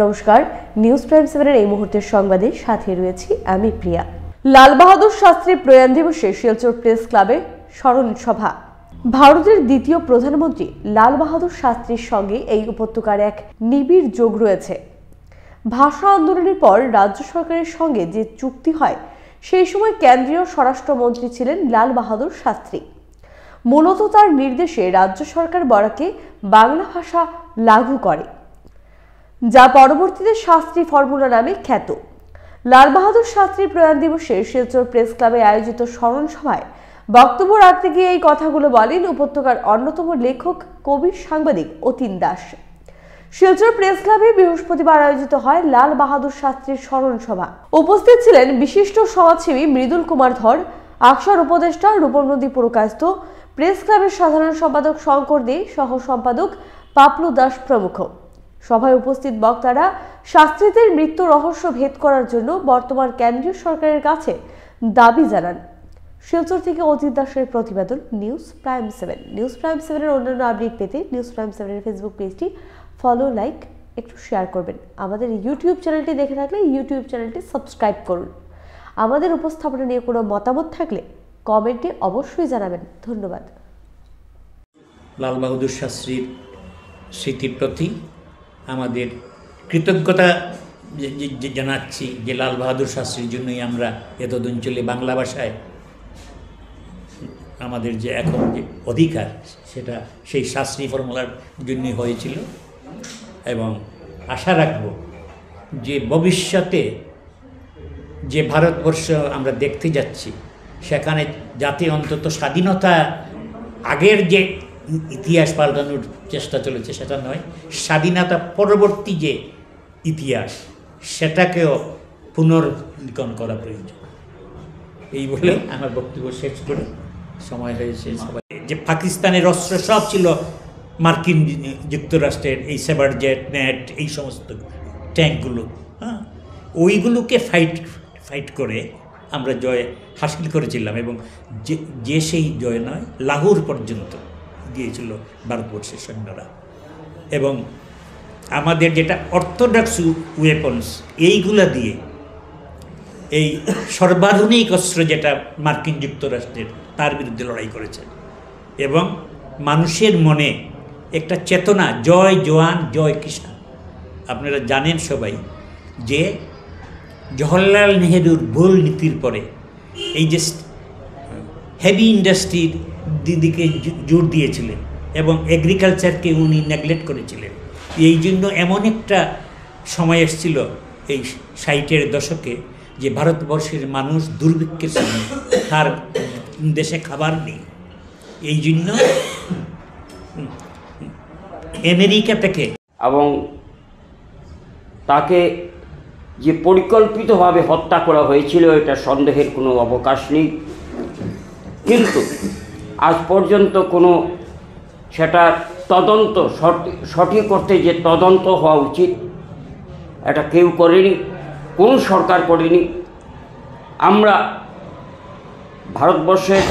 নমস্কার, news prime 7 এই মুহূর্তের সংবাদে সাথে রয়েছি আমি প্রিয়া। লাল বাহাদুর শাস্ত্রীর প্রয়াণ দিবসে শিলচর প্রেস ক্লাবে স্মরণ সভা। ভারতের দ্বিতীয় প্রধানমন্ত্রী লাল বাহাদুর শাস্ত্রীর সঙ্গে এই উপত্যকার এক নিবিড় যোগ রয়েছে। ভাষা আন্দোলনের পর রাজ্য সরকারের সঙ্গে যে চুক্তি হয় সেই সময় কেন্দ্রীয় স্বরাষ্ট্রমন্ত্রী ছিলেন লাল বাহাদুর শাস্ত্রী। মূলত তার নির্দেশে রাজ্য সরকার বরাকে বাংলা ভাষা লাগু করে, যা পরবর্তীতে শাস্ত্রী ফর্মুলা নামে খ্যাত। লাল বাহাদুর শাস্ত্রীর প্রয়াণ দিবসে শিলচর প্রেস ক্লাবে আয়োজিত স্মরণ সভায় বক্তব্য রাখতে গিয়ে এই কথাগুলো বলেন উপত্যকার অন্যতম লেখক, কবি, সাংবাদিক অতীন দাস। শিলচর প্রেস ক্লাবে বৃহস্পতিবার আয়োজিত হয় লাল বাহাদুর শাস্ত্রীর স্মরণ সভা। উপস্থিত ছিলেন বিশিষ্ট সমাজসেবী মৃদুল কুমার ধর, আকসার উপদেষ্টা রূপম নদী পুরকায়স্থ, প্রেস ক্লাবের সাধারণ সম্পাদক শঙ্কর দে, সহ সম্পাদক পাপলু দাস প্রমুখ। সভায় উপস্থিত বক্তারা শাস্ত্রীদের মৃত্যু রহস্য ভেদ করার জন্য বর্তমান কেন্দ্রীয় সরকারের কাছে দাবি জানান। শিলচর থেকে অজিত দাসের প্রতিবেদন, নিউজ প্রাইম 7। নিউজ প্রাইম 7-এর অন্যান্য আপডেট পেতে নিউজ প্রাইম 7-এর ফেসবুক পেজটি ফলো, লাইক, একটু শেয়ার করবেন। আমাদের ইউটিউব চ্যানেলটি দেখে থাকলে ইউটিউব চ্যানেলটি সাবস্ক্রাইব করুন। আমাদের উপস্থাপনা নিয়ে কোনো মতামত থাকলে কমেন্টে অবশ্যই জানাবেন। ধন্যবাদ। লাল বাহাদুর শাস্ত্রীর স্মৃতির প্রতি আমাদের কৃতজ্ঞতা জানাচ্ছি যে লাল বাহাদুর শাস্ত্রীর জন্যই আমরা এতদিন চলে বাংলা ভাষায় আমাদের যে এখন যে অধিকার, সেটা সেই শাস্ত্রী ফর্মুলার জন্যই হয়েছিল। এবং আশা রাখব যে ভবিষ্যতে যে ভারতবর্ষ আমরা দেখতে যাচ্ছি, সেখানে যাতে অন্তত স্বাধীনতা আগের যে ইতিহাস পাল্টানোর চেষ্টা চলেছে সেটা নয়, স্বাধীনতা পরবর্তী যে ইতিহাস সেটাকেও পুনর্লিখন করা প্রয়োজন। এই বলে আমার বক্তব্য শেষ করে সময় হয়েছে। সবাই যে পাকিস্তানের অস্ত্র সব ছিল মার্কিন যুক্তরাষ্ট্রের, এই সেবার জেট, নেট, এই সমস্ত ট্যাঙ্কগুলো, ওইগুলোকে ফাইট করে আমরা জয় হাসিল করেছিলাম। এবং যে সেই জয় নয়, লাহোর পর্যন্ত গিয়েছিল ভারতবর্ষের সৈন্যরা। এবং আমাদের যেটা অর্থোডক্স ওয়েপন্স, এইগুলা দিয়ে এই সর্বাধুনিক অস্ত্র যেটা মার্কিন যুক্তরাষ্ট্রের, তার বিরুদ্ধে লড়াই করেছে। এবং মানুষের মনে একটা চেতনা, জয় জওয়ান জয় কিষাণ। আপনারা জানেন সবাই যে জওহরলাল নেহেরুর ভুল নীতির পরে এই যে হেভি ইন্ডাস্ট্রির দিকে জোর দিয়েছিলেন এবং এগ্রিকালচারকে উনি নেগলেক্ট করেছিলেন। এই জন্য এমন একটা সময় এসেছিল এই 60-এর দশকে যে ভারতবর্ষের মানুষ দুর্ভিক্ষের সময়, তার দেশে খাবার নেই। এই জন্য আমেরিকা থেকে এবং তাকে যে পরিকল্পিতভাবে হত্যা করা হয়েছিল, এটা সন্দেহের কোনো অবকাশ নেই। কিন্তু আজ পর্যন্ত কোনো সেটা তদন্ত সঠিক করতে যে তদন্ত হওয়া উচিত, এটা কেউ করেনি, কোনো সরকার করেনি। আমরা ভারতবর্ষের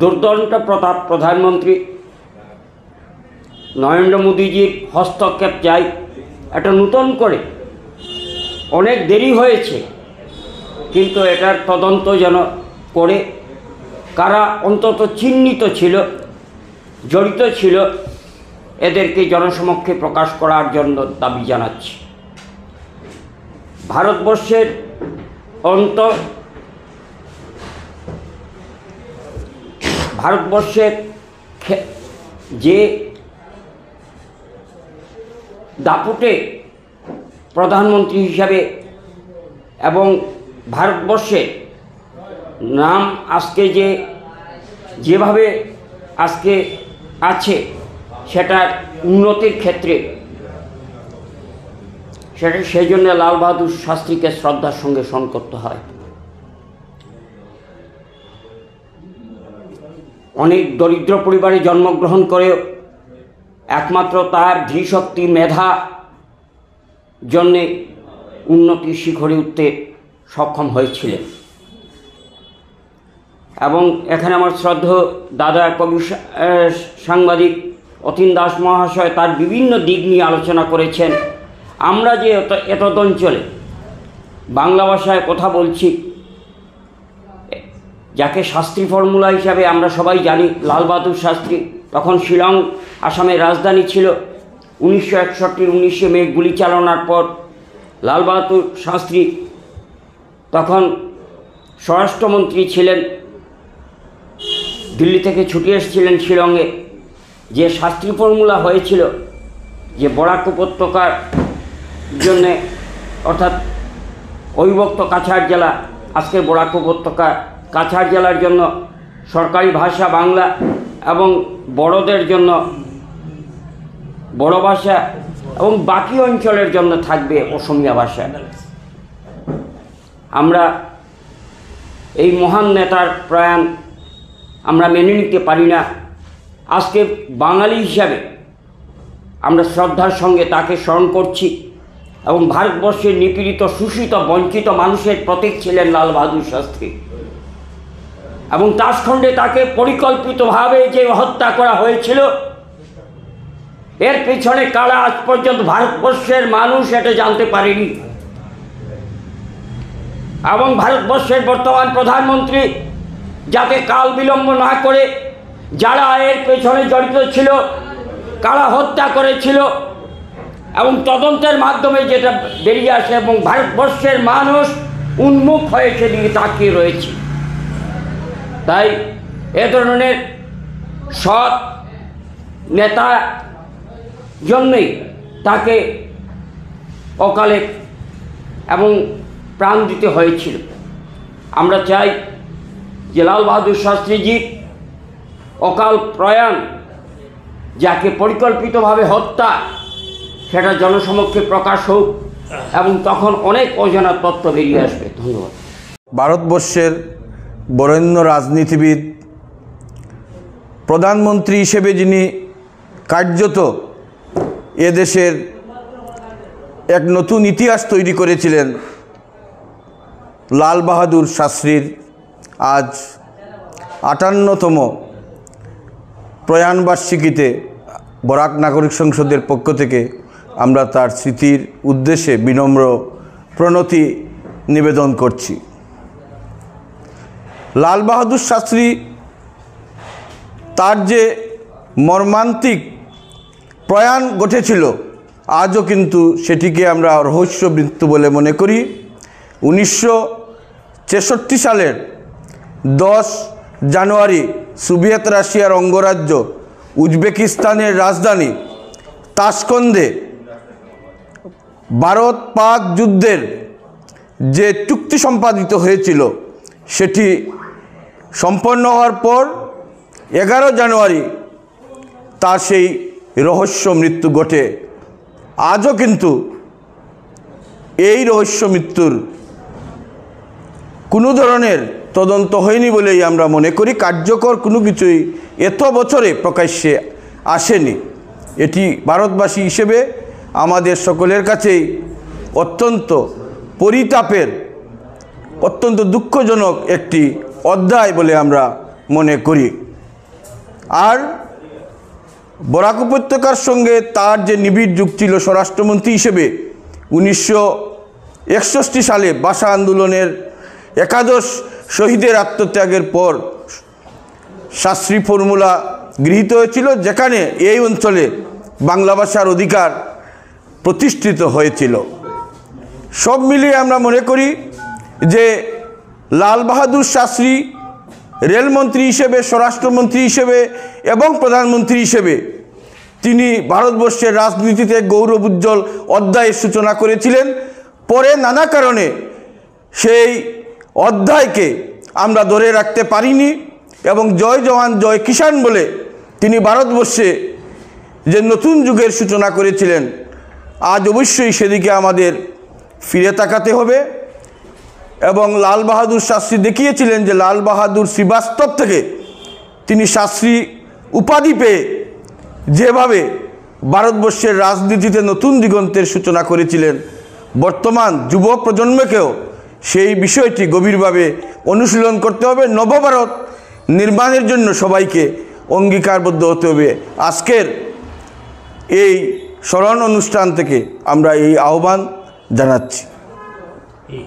দুর্দণ্ড প্রতাপ প্রধানমন্ত্রী নরেন্দ্র মোদীজির হস্তক্ষেপ চাই। এটা নূতন করে, অনেক দেরি হয়েছে, কিন্তু এটার তদন্ত যেন করে কারা অন্তত চিহ্নিত ছিল, জড়িত ছিল, এদেরকে জনসমক্ষে প্রকাশ করার জন্য দাবি জানাচ্ছি। ভারতবর্ষের যে দাপুটে প্রধানমন্ত্রী হিসাবে এবং ভারতবর্ষের নাম আজকে যেভাবে আজকে আছে, সেটার উন্নতির ক্ষেত্রে সেই জন্য লাল বাহাদুর শাস্ত্রীকে শ্রদ্ধার সঙ্গে স্মরণ করতে হয়। অনেক দরিদ্র পরিবারে জন্মগ্রহণ করেও একমাত্র তার ধীশক্তি, মেধা জন্যে উন্নতির শিখরে উঠতে সক্ষম হয়েছিলেন। এবং এখানে আমার শ্রদ্ধেয় দাদা কবি সাংবাদিক অতীন দাস মহাশয় তার বিভিন্ন দিক নিয়ে আলোচনা করেছেন। আমরা যে এতদ অঞ্চলে বাংলা ভাষায় কথা বলছি, যাকে শাস্ত্রী ফর্মুলা হিসাবে আমরা সবাই জানি, লাল বাহাদুর শাস্ত্রী, তখন শিলং আসামের রাজধানী ছিল। 1961 19 মে গুলি চালানোর পর লাল বাহাদুর শাস্ত্রী তখন স্বরাষ্ট্রমন্ত্রী ছিলেন, দিল্লি থেকে ছুটে এসেছিলেন শিলংয়ে। যে শাস্ত্রী ফর্মুলা হয়েছিল যে বরাক উপত্যকার জন্যে, অর্থাৎ অবিভক্ত কাছাড় জেলা, আজকের বরাক উপত্যকা কাছাড় জেলার জন্য সরকারি ভাষা বাংলা এবং বড়দের জন্য বড় ভাষা এবং বাকি অঞ্চলের জন্য থাকবে অসমীয়া ভাষা। আমরা এই মহান নেতার প্রয়াণ আমরা মেনে নিতে পারি না। আজকে বাঙালি হিসাবে আমরা শ্রদ্ধার সঙ্গে তাকে স্মরণ করছি এবং ভারতবর্ষের নিপীড়িত, শোষিত, বঞ্চিত মানুষের প্রতীক ছিলেন লাল বাহাদুর শাস্ত্রী। এবং তাসখণ্ডে তাকে পরিকল্পিতভাবে যে হত্যা করা হয়েছিল, এর পেছনে কারা আজ পর্যন্ত ভারতবর্ষের মানুষ এটা জানতে পারেনি। এবং ভারতবর্ষের বর্তমান প্রধানমন্ত্রী যাতে কাল বিলম্ব না করে যারা এর পেছনে জড়িত ছিল, কারা হত্যা করেছিল এবং তদন্তের মাধ্যমে যেটা বেরিয়ে আসে এবং ভারতবর্ষের মানুষ উন্মুখ হয়ে সেদিকে তাকিয়ে রয়েছে। তাই এ ধরনের সৎ নেতা জন্যই তাকে অকালে এবং প্রাণ দিতে হয়েছিল। আমরা চাই যে লাল বাহাদুর শাস্ত্রীজির অকাল প্রয়াণ, যাকে পরিকল্পিতভাবে হত্যা, সেটা জনসমক্ষে প্রকাশ হোক এবং তখন অনেক অজানা তথ্য বেরিয়ে আসবে। ধন্যবাদ। ভারতবর্ষের বরেণ্য রাজনীতিবিদ, প্রধানমন্ত্রী হিসেবে যিনি কার্যত এদেশের এক নতুন ইতিহাস তৈরি করেছিলেন, লাল বাহাদুর শাস্ত্রীর আজ 58তম প্রয়াণবার্ষিকীতে বরাক নাগরিক সংসদের পক্ষ থেকে আমরা তার স্মৃতির উদ্দেশ্যে বিনম্র প্রণতি নিবেদন করছি। লাল বাহাদুর শাস্ত্রী তার যে মর্মান্তিক প্রয়াণ ঘটেছিল, আজও কিন্তু সেটিকে আমরা রহস্য মৃত্যু বলে মনে করি। 1963 সালের 10 জানুয়ারি সোভিয়েত রাশিয়ার অঙ্গরাজ্য উজবেকিস্তানের রাজধানী তাশকন্দে ভারত পাক যুদ্ধের যে চুক্তি সম্পাদিত হয়েছিল, সেটি সম্পন্ন হওয়ার পর 11 জানুয়ারি তার সেই রহস্য মৃত্যু ঘটে। আজও কিন্তু এই রহস্য মৃত্যুর কোনো ধরনের তদন্ত হয়নি বলেই আমরা মনে করি। কার্যকর কোনো কিছুই এত বছরে প্রকাশ্যে আসেনি। এটি ভারতবাসী হিসেবে আমাদের সকলের কাছেই অত্যন্ত পরিতাপের, অত্যন্ত দুঃখজনক একটি অধ্যায় বলে আমরা মনে করি। আর বরাক উপত্যকার সঙ্গে তার যে নিবিড় যুগ ছিল, স্বরাষ্ট্রমন্ত্রী হিসেবে 1961 সালে ভাষা আন্দোলনের 11 শহীদের আত্মত্যাগের পর শাস্ত্রী ফর্মুলা গৃহীত হয়েছিল, যেখানে এই অঞ্চলে বাংলা ভাষার অধিকার প্রতিষ্ঠিত হয়েছিল। সব মিলিয়ে আমরা মনে করি যে লাল বাহাদুর শাস্ত্রী রেলমন্ত্রী হিসেবে, স্বরাষ্ট্রমন্ত্রী হিসেবে এবং প্রধানমন্ত্রী হিসেবে তিনি ভারতবর্ষের রাজনীতিতে গৌরবোজ্জ্বল অধ্যায়ের সূচনা করেছিলেন। পরে নানা কারণে সেই অধ্যায়কে আমরা ধরে রাখতে পারিনি এবং জয় জওয়ান জয় কিষাণ বলে তিনি ভারতবর্ষে যে নতুন যুগের সূচনা করেছিলেন, আজ অবশ্যই সেদিকে আমাদের ফিরে তাকাতে হবে। এবং লাল বাহাদুর শাস্ত্রী দেখিয়েছিলেন যে লাল বাহাদুর শ্রীবাস্তব থেকে তিনি শাস্ত্রী উপাধি পেয়ে যেভাবে ভারতবর্ষের রাজনীতিতে নতুন দিগন্তের সূচনা করেছিলেন, বর্তমান যুব প্রজন্মকেও সেই বিষয়টি গভীরভাবে অনুশীলন করতে হবে। নবভারত নির্মাণের জন্য সবাইকে অঙ্গীকারবদ্ধ হতে হবে। আজকের এই স্মরণ অনুষ্ঠান থেকে আমরা এই আহ্বান জানাচ্ছি। এই